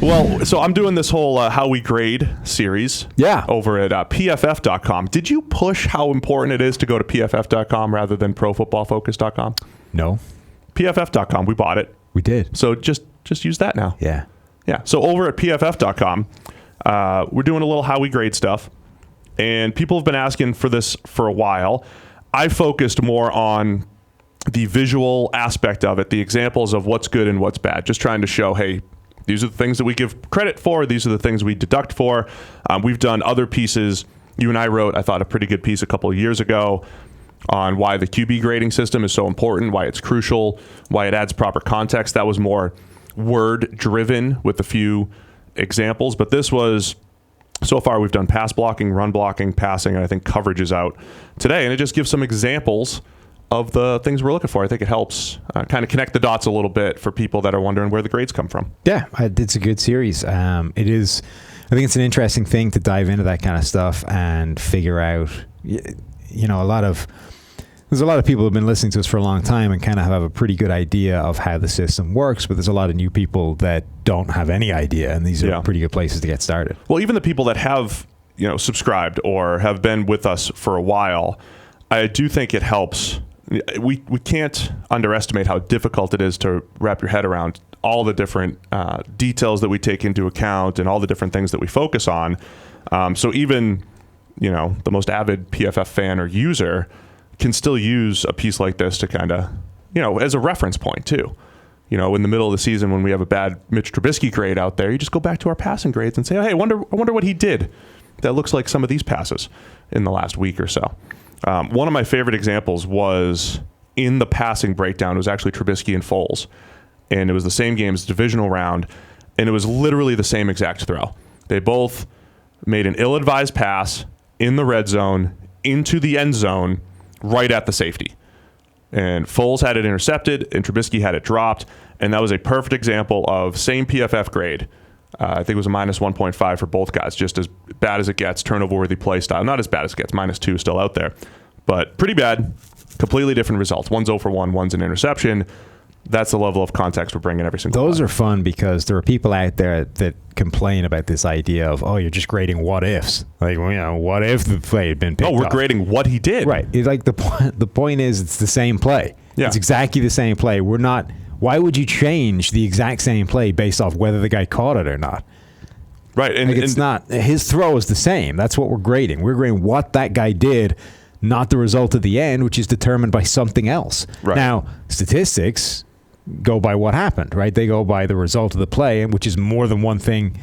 Well, so I'm doing this whole How We Grade series over at PFF.com. Did you push how important it is to go to PFF.com rather than ProFootballFocus.com? No. PFF.com, we bought it. We did. So just use that now. Yeah. Yeah. So over at PFF.com, we're doing a little How We Grade stuff. And people have been asking for this for a while. I focused more on the visual aspect of it, the examples of what's good and what's bad, just trying to show, hey, these are the things that we give credit for. These are the things we deduct for. We've done other pieces. You and I wrote, I thought, a pretty good piece a couple of years ago on why the QB grading system is so important, why it's crucial, why it adds proper context. That was more word-driven with a few examples. But this was, so far we've done pass blocking, run blocking, passing, and I think coverage is out today. And it just gives some examples of the things we're looking for. I think it helps kind of connect the dots a little bit for people that are wondering where the grades come from. Yeah, it's a good series. It is. I think it's an interesting thing to dive into that kind of stuff and figure out. There's a lot of people who have been listening to us for a long time and kind of have a pretty good idea of how the system works, but there's a lot of new people that don't have any idea, and these are pretty good places to get started. Well, even the people that have subscribed or have been with us for a while, I do think it helps. We can't underestimate how difficult it is to wrap your head around all the different details that we take into account and all the different things that we focus on. So even, the most avid PFF fan or user can still use a piece like this to kind of, as a reference point too. In the middle of the season when we have a bad Mitch Trubisky grade out there, you just go back to our passing grades and say, hey, I wonder what he did that looks like some of these passes in the last week or so. One of my favorite examples was in the passing breakdown. It was actually Trubisky and Foles. And it was the same game as the divisional round. And it was literally the same exact throw. They both made an ill-advised pass in the red zone into the end zone right at the safety. And Foles had it intercepted and Trubisky had it dropped. And that was a perfect example of same PFF grade. I think it was a minus 1.5 for both guys, just as bad as it gets, turnover-worthy play style. Not as bad as it gets, minus 2 still out there. But pretty bad, completely different results. One's 0 for 1, one's an interception. That's the level of context we're bringing every single Those are fun because there are people out there that complain about this idea of, you're just grading what ifs. Like, what if the play had been picked up? No, we're grading what he did. Right. Like the point is it's the same play. Yeah. It's exactly the same play. We're not... Why would you change the exact same play based off whether the guy caught it or not? Right. And it's not. His throw is the same. That's what we're grading. We're grading what that guy did, not the result at the end, which is determined by something else. Right. Now, statistics go by what happened, right? They go by the result of the play, which is more than one thing,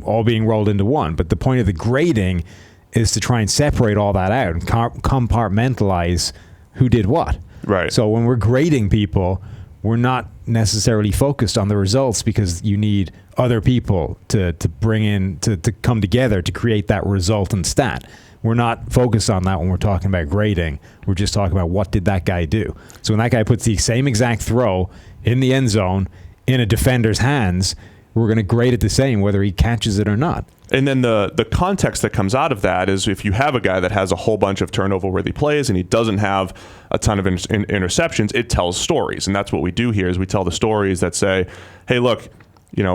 all being rolled into one. But the point of the grading is to try and separate all that out and compartmentalize who did what. Right. So when we're grading people, we're not necessarily focused on the results because you need other people to bring in, to come together to create that resultant stat. We're not focused on that when we're talking about grading. We're just talking about what did that guy do. So when that guy puts the same exact throw in the end zone in a defender's hands, we're going to grade it the same whether he catches it or not. And then the context that comes out of that is if you have a guy that has a whole bunch of turnover-worthy plays and he doesn't have a ton of interceptions, it tells stories. And that's what we do here is we tell the stories that say, hey, look,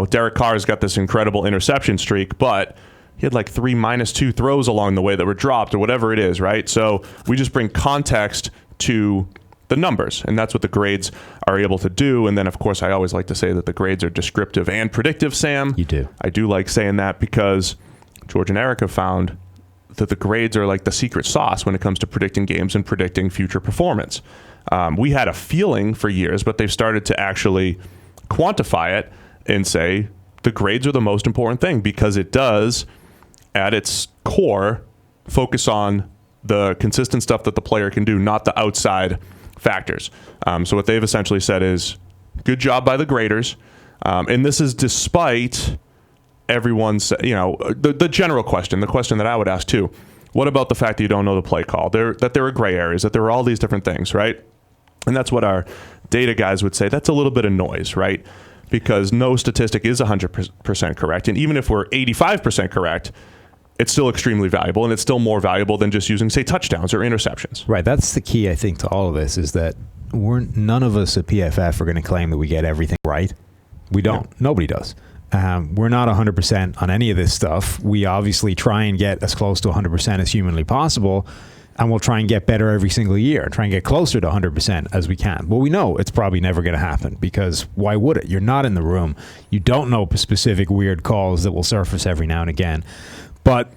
Derek Carr's got this incredible interception streak, but he had like 3 -2 throws along the way that were dropped or whatever it is, right? So we just bring context to the numbers, and that's what the grades are able to do. And then, of course, I always like to say that the grades are descriptive and predictive, Sam. You do. I do like saying that because George and Eric have found that the grades are like the secret sauce when it comes to predicting games and predicting future performance. We had a feeling for years, but they've started to actually quantify it and say the grades are the most important thing because it does, at its core, focus on the consistent stuff that the player can do, not the outside factors. So what they've essentially said is, good job by the graders. And this is despite everyone's, the general question, the question that I would ask too. What about the fact that you don't know the play call? That there are gray areas, that there are all these different things, right? And that's what our data guys would say. That's a little bit of noise, right? Because no statistic is 100% correct. And even if we're 85% correct, it's still extremely valuable, and it's still more valuable than just using, say, touchdowns or interceptions. Right. That's the key, I think, to all of this is that none of us at PFF are going to claim that we get everything right. We don't. Yeah. Nobody does. We're not 100% on any of this stuff. We obviously try and get as close to 100% as humanly possible, and we'll try and get better every single year, try and get closer to 100% as we can. But we know it's probably never going to happen, because why would it? You're not in the room. You don't know specific weird calls that will surface every now and again. But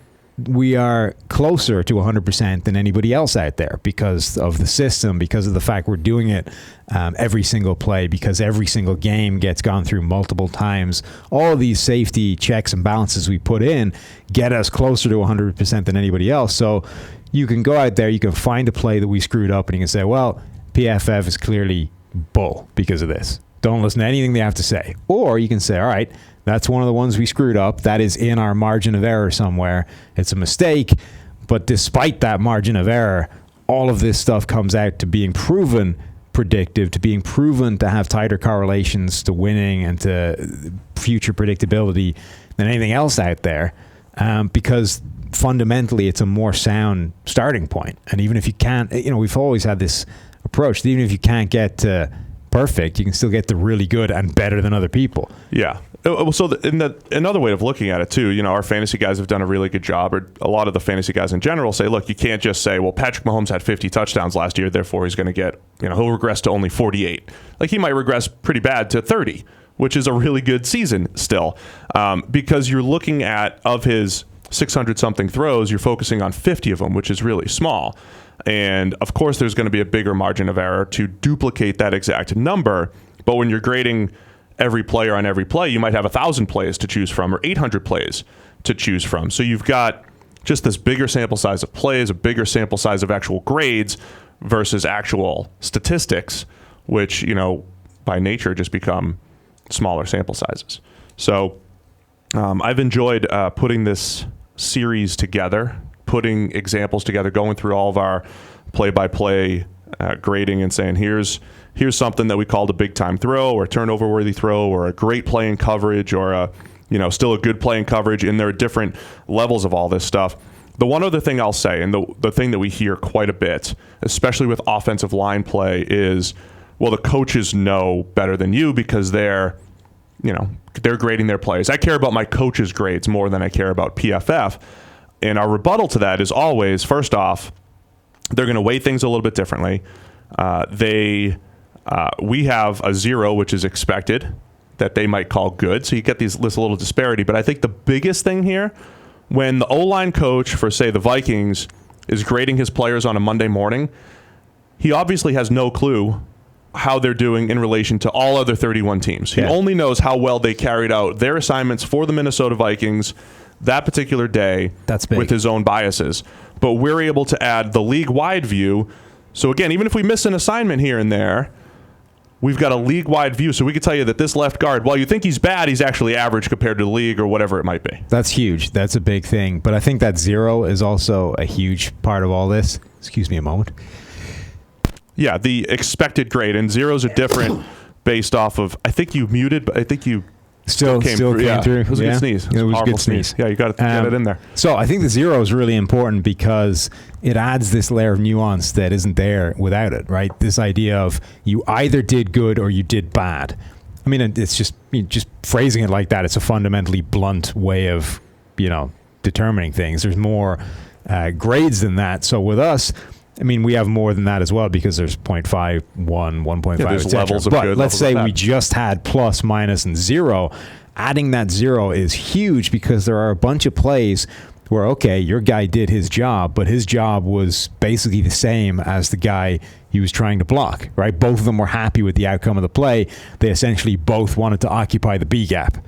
we are closer to 100% than anybody else out there because of the system, because of the fact we're doing it every single play, because every single game gets gone through multiple times. All of these safety checks and balances we put in get us closer to 100% than anybody else. So you can go out there, you can find a play that we screwed up, and you can say, well, PFF is clearly bull because of this. Don't listen to anything they have to say. Or you can say, all right, that's one of the ones we screwed up. That is in our margin of error somewhere. It's a mistake. But despite that margin of error, all of this stuff comes out to being proven predictive, to being proven to have tighter correlations to winning and to future predictability than anything else out there. Because fundamentally, it's a more sound starting point. And even if you can't, we've always had this approach that even if you can't get to perfect, you can still get to really good and better than other people. Yeah. So another way of looking at it too, our fantasy guys have done a really good job, or a lot of the fantasy guys in general say, look, you can't just say, well, Patrick Mahomes had 50 touchdowns last year, therefore he's going to get, he'll regress to only 48. Like, he might regress pretty bad to 30, which is a really good season still, because you're looking at, of his 600 something throws, you're focusing on 50 of them, which is really small. And of course, there's going to be a bigger margin of error to duplicate that exact number. But when you're grading every player on every play, you might have 1,000 plays to choose from, or 800 plays to choose from. So you've got just this bigger sample size of plays, a bigger sample size of actual grades versus actual statistics, which, by nature just become smaller sample sizes. So I've enjoyed putting this series together, putting examples together, going through all of our play-by-play grading and saying, here's something that we called a big-time throw, or a turnover-worthy throw, or a great play in coverage, or still a good play in coverage, and there are different levels of all this stuff. The one other thing I'll say, and the thing that we hear quite a bit, especially with offensive line play, is, well, the coaches know better than you because they're grading their plays. I care about my coach's grades more than I care about PFF. And our rebuttal to that is always, first off, they're going to weigh things a little bit differently. We have a 0, which is expected, that they might call good. So you get this little disparity. But I think the biggest thing here, when the O-line coach for, say, the Vikings is grading his players on a Monday morning, he obviously has no clue how they're doing in relation to all other 31 teams. He only knows how well they carried out their assignments for the Minnesota Vikings that particular day. That's big. With his own biases. But we're able to add the league-wide view. So again, even if we miss an assignment here and there, we've got a league-wide view. So we could tell you that this left guard, while you think he's bad, he's actually average compared to the league, or whatever it might be. That's huge. That's a big thing. But I think that 0 is also a huge part of all this. Excuse me a moment. Yeah, the expected grade. And zeros are different based off of, I think you muted, but I think you Still came through. It was a good sneeze. It was a good sneeze. Yeah, you got to get it in there. So I think the 0 is really important because it adds this layer of nuance that isn't there without it, right? This idea of you either did good or you did bad. I mean, it's just phrasing it like that. It's a fundamentally blunt way of, determining things. There's more grades than that. So with us, I mean, we have more than that as well because there's 0.5, 1, 1.5, there's levels of but good. Let's say we just had plus, minus, and 0. Adding that 0 is huge because there are a bunch of plays where, okay, your guy did his job, but his job was basically the same as the guy he was trying to block, right? Both of them were happy with the outcome of the play. They essentially both wanted to occupy the B gap.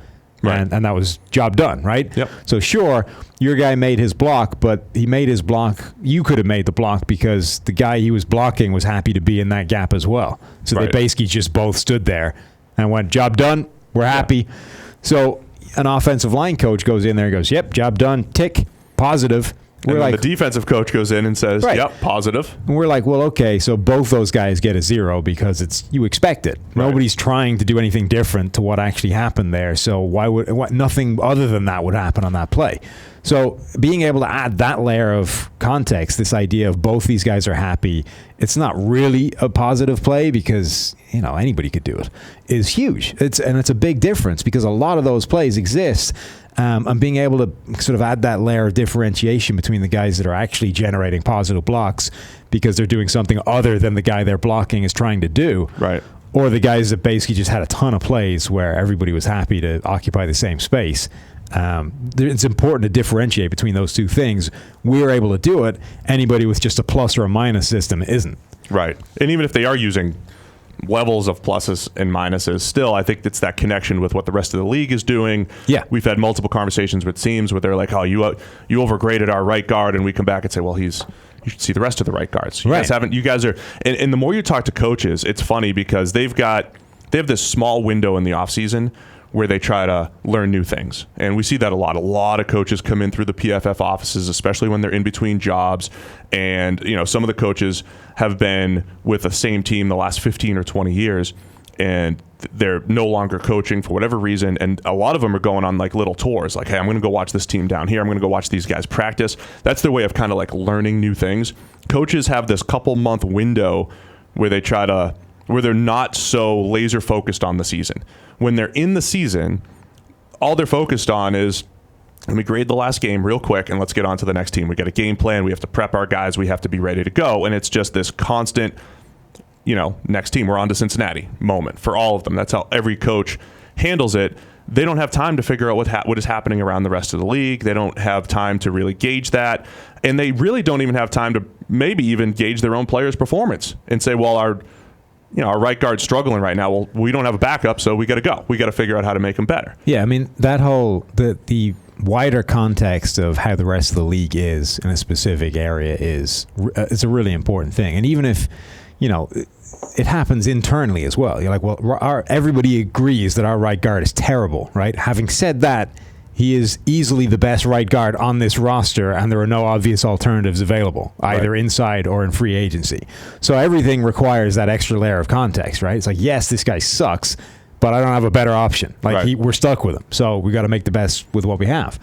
Right. And that was job done, right? Yep. So sure, your guy made his block, but he made his block. You could have made the block because the guy he was blocking was happy to be in that gap as well. So They basically just both stood there and went, job done, we're happy. Yeah. So an offensive line coach goes in there and goes, yep, job done, tick, positive. And then the defensive coach goes in and says, yep, positive. And we're like, well, okay, so both those guys get a 0 because you expect it. Right. Nobody's trying to do anything different to what actually happened there. So nothing other than that would happen on that play. So being able to add that layer of context, this idea of both these guys are happy, it's not really a positive play because, anybody could do it, is huge. It's a big difference because a lot of those plays exist. And being able to sort of add that layer of differentiation between the guys that are actually generating positive blocks because they're doing something other than the guy they're blocking is trying to do. Right. Or the guys that basically just had a ton of plays where everybody was happy to occupy the same space. It's important to differentiate between those two things. We're able to do it. Anybody with just a plus or a minus system isn't. Right. And even if they are using levels of pluses and minuses, still, I think it's that connection with what the rest of the league is doing. Yeah. We've had multiple conversations with teams where they're like, oh, you overgraded our right guard. And we come back and say, well, you should see the rest of the right guards. You guys are, and the more you talk to coaches, it's funny because they have this small window in the offseason where they try to learn new things. And we see that a lot. A lot of coaches come in through the PFF offices, especially when they're in between jobs. And, some of the coaches have been with the same team the last 15 or 20 years, and they're no longer coaching for whatever reason. And a lot of them are going on like little tours, like, hey, I'm going to go watch this team down here. I'm going to go watch these guys practice. That's their way of kind of like learning new things. Coaches have this couple month window where they're not so laser focused on the season. When they're in the season, all they're focused on is, let me grade the last game real quick and let's get on to the next team. We got a game plan. We have to prep our guys. We have to be ready to go. And it's just this constant, next team, we're on to Cincinnati moment for all of them. That's how every coach handles it. They don't have time to figure out what is happening around the rest of the league. They don't have time to really gauge that. And they really don't even have time to maybe even gauge their own players' performance and say, well, our right guard's struggling right now. Well, we don't have a backup, so we got to go. We got to figure out how to make him better. Yeah, I mean, that whole, the wider context of how the rest of the league is in a specific area is a really important thing. And even if, it happens internally as well. You're like, well, everybody agrees that our right guard is terrible, right? Having said that, he is easily the best right guard on this roster, and there are no obvious alternatives available, either inside or in free agency. So everything requires that extra layer of context, right? It's like, yes, this guy sucks, but I don't have a better option. We're stuck with him, so we got to make the best with what we have.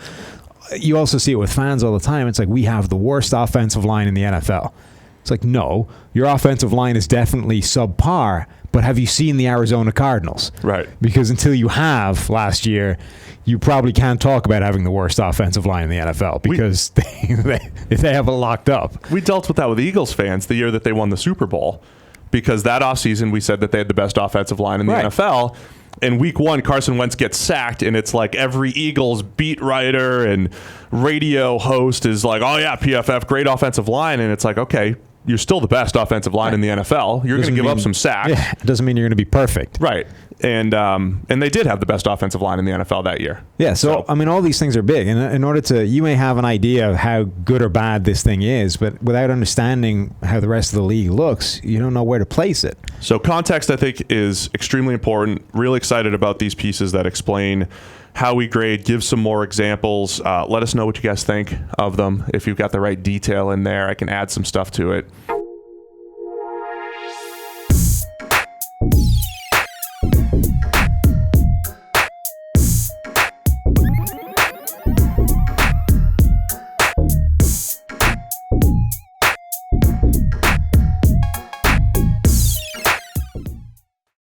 You also see it with fans all the time. It's like, we have the worst offensive line in the NFL. It's like, no, your offensive line is definitely subpar, but have you seen the Arizona Cardinals? Right. Because until you have last year, you probably can't talk about having the worst offensive line in the NFL because they have it locked up. We dealt with that with Eagles fans the year that they won the Super Bowl, because that offseason we said that they had the best offensive line in the NFL. In week one, Carson Wentz gets sacked, and it's like every Eagles beat writer and radio host is like, oh, yeah, PFF, great offensive line. And it's like, okay, you're still the best offensive line in the NFL. You're going to give up some sacks. Yeah, it doesn't mean you're going to be perfect. Right. And they did have the best offensive line in the NFL that year. Yeah, so I mean, all these things are big. And in order to, you may have an idea of how good or bad this thing is, but without understanding how the rest of the league looks, you don't know where to place it. So context, I think, is extremely important. Really excited about these pieces that explain how we grade, give some more examples. Let us know what you guys think of them. If you've got the right detail in there, I can add some stuff to it.